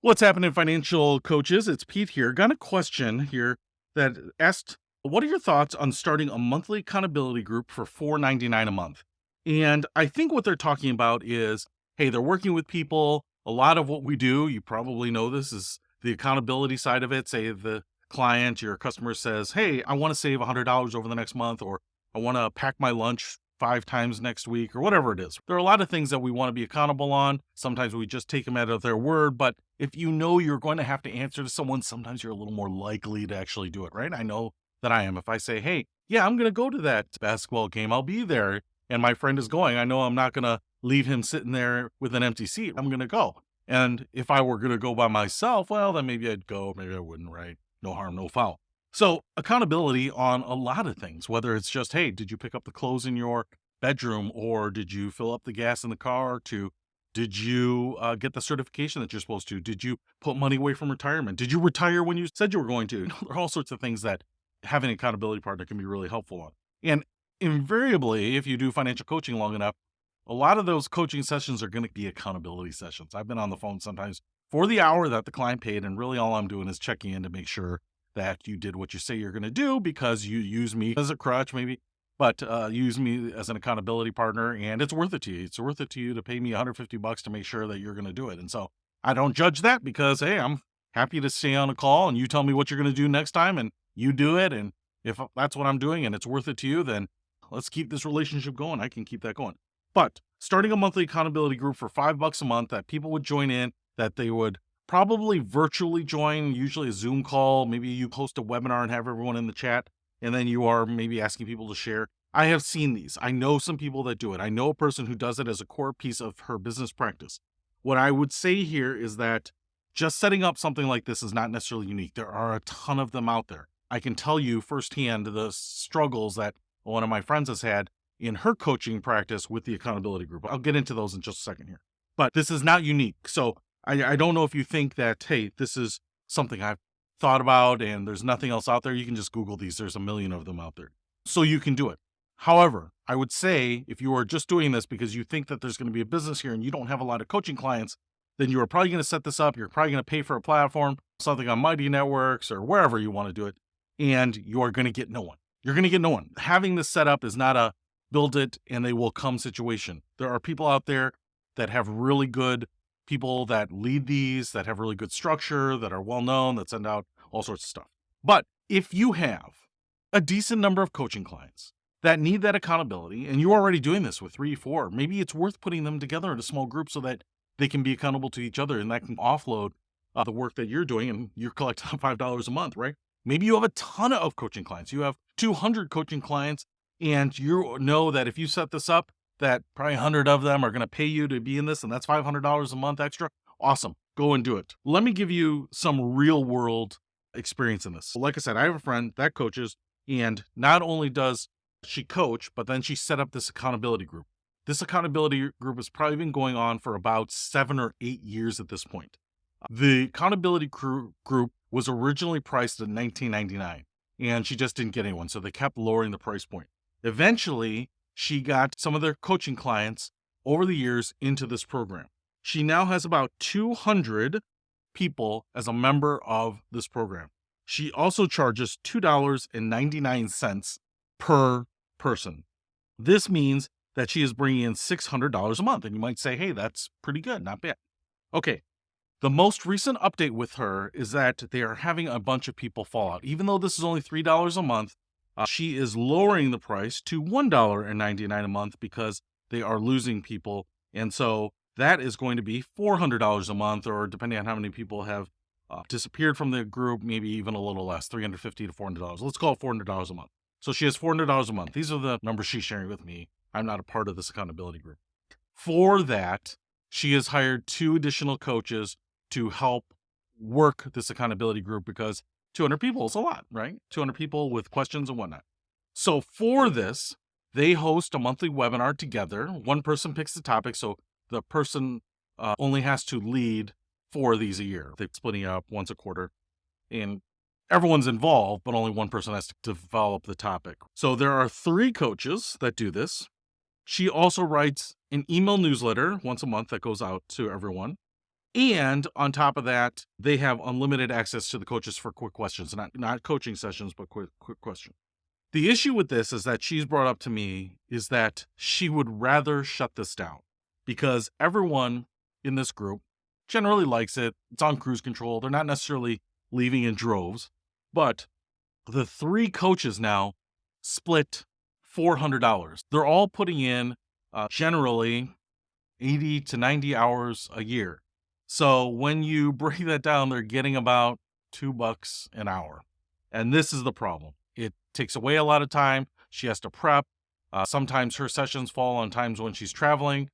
What's happening, financial coaches? It's Pete here. Got a question here that asked, what are your thoughts on starting a monthly accountability group for $4.99 a month? And I think what they're talking about is, hey, they're working with people. A lot of what we do, you probably know this, is the accountability side of it. Say the client, your customer says, hey, I want to save $100 over the next month, or I want to pack my lunch 5 times next week, or whatever it is. There are a lot of things that we want to be accountable on. Sometimes we just take them at their word, but if you know you're going to have to answer to someone, sometimes you're a little more likely to actually do it, right? I know that I am. If I say, hey, yeah, I'm going to go to that basketball game, I'll be there, and my friend is going, I know I'm not going to leave him sitting there with an empty seat. I'm going to go. And if I were going to go by myself, well, then maybe I'd go, maybe I wouldn't, right? No harm, no foul. So, accountability on a lot of things, whether it's just, hey, did you pick up the clothes in your bedroom, or did you fill up the gas in the car, to did you get the certification that you're supposed to? Did you put money away from retirement? Did you retire when you said you were going to? There are all sorts of things that having an accountability partner can be really helpful on. And invariably, if you do financial coaching long enough, a lot of those coaching sessions are going to be accountability sessions. I've been on the phone sometimes for the hour that the client paid, and really all I'm doing is checking in to make sure that you did what you say you're going to do, because you use me as a crutch, maybe, but use me as an accountability partner, and it's worth it to you. It's worth it to you to pay me $150 to make sure that you're going to do it. And so I don't judge that, because, hey, I'm happy to stay on a call and you tell me what you're going to do next time and you do it. And if that's what I'm doing and it's worth it to you, then let's keep this relationship going. I can keep that going. But starting a monthly accountability group for $5 a month that people would join in, that they would probably virtually join, usually a Zoom call. Maybe you host a webinar and have everyone in the chat, and then you are maybe asking people to share. I have seen these. I know some people that do it. I know a person who does it as a core piece of her business practice. What I would say here is that just setting up something like this is not necessarily unique. There are a ton of them out there. I can tell you firsthand the struggles that one of my friends has had in her coaching practice with the accountability group. I'll get into those in just a second here. But this is not unique. So I don't know if you think that, hey, this is something I've thought about and there's nothing else out there. You can just Google these. There's a million of them out there. So you can do it. However, I would say if you are just doing this because you think that there's going to be a business here and you don't have a lot of coaching clients, then you are probably going to set this up. You're probably going to pay for a platform, something on Mighty Networks or wherever you want to do it, and you are going to get no one. You're going to get no one. Having this set up is not a build it and they will come situation. There are people out there that have really good people that lead these, that have really good structure, that are well known, that send out all sorts of stuff. But if you have a decent number of coaching clients that need that accountability, and you're already doing this with 3, 4, maybe it's worth putting them together in a small group so that they can be accountable to each other, and that can offload the work that you're doing, and you're collecting $5 a month, right? Maybe you have a ton of coaching clients. You have 200 coaching clients, and you know that if you set this up, that probably 100 of them are going to pay you to be in this, and that's $500 a month extra. Awesome. Go and do it. Let me give you some real world experience in this. Like I said, I have a friend that coaches, and not only does she coach, but then she set up this accountability group. This accountability group has probably been going on for about 7 or 8 years at this point. The accountability group was originally priced at $19.99, and she just didn't get anyone, so they kept lowering the price point. Eventually, she got some of their coaching clients over the years into this program. She now has about 200 people as a member of this program. She also charges $2.99 per person. This means that she is bringing in $600 a month. And you might say, hey, that's pretty good, not bad. Okay. The most recent update with her is that they are having a bunch of people fall out. Even though this is only $3 a month, she is lowering the price to $1.99 a month because they are losing people. And so that is going to be $400 a month, or depending on how many people have disappeared from the group, maybe even a little less, $350 to $400. Let's call it $400 a month. So she has $400 a month. These are the numbers she's sharing with me. I'm not a part of this accountability group. For that, she has hired 2 additional coaches to help work this accountability group, because 200 people is a lot, right? 200 people with questions and whatnot. So for this, they host a monthly webinar together. One person picks the topic, so the person only has to lead 4 of these a year. They're splitting up once a quarter, and everyone's involved, but only one person has to develop the topic. So there are 3 coaches that do this. She also writes an email newsletter once a month that goes out to everyone. And on top of that, they have unlimited access to the coaches for quick questions, not coaching sessions, but quick questions. The issue with this is that she's brought up to me is that she would rather shut this down because everyone in this group generally likes it. It's on cruise control. They're not necessarily leaving in droves, but the three coaches now split $400. They're all putting in generally 80 to 90 hours a year. So when you break that down, they're getting about $2 an hour. And this is the problem. It takes away a lot of time. She has to prep. Sometimes her sessions fall on times when she's traveling.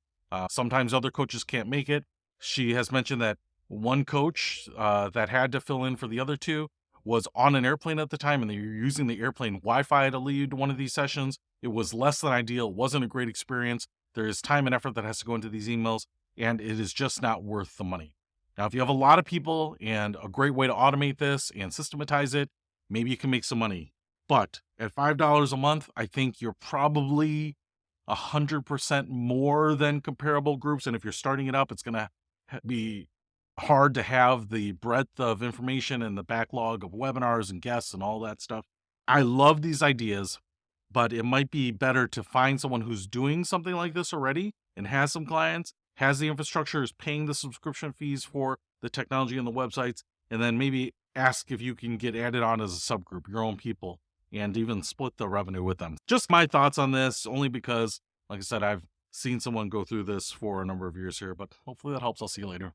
Sometimes other coaches can't make it. She has mentioned that one coach that had to fill in for the other two was on an airplane at the time, and they were using the airplane Wi-Fi to lead one of these sessions. It was less than ideal. It wasn't a great experience. There is time and effort that has to go into these emails, and it is just not worth the money. Now, if you have a lot of people and a great way to automate this and systematize it, maybe you can make some money. But at $5 a month, I think you're probably 100% more than comparable groups. And if you're starting it up, it's going to be hard to have the breadth of information and the backlog of webinars and guests and all that stuff. I love these ideas, but it might be better to find someone who's doing something like this already and has some clients, has the infrastructure, is paying the subscription fees for the technology and the websites, and then maybe ask if you can get added on as a subgroup, your own people, and even split the revenue with them. Just my thoughts on this, only because, like I said, I've seen someone go through this for a number of years here, but hopefully that helps. I'll see you later.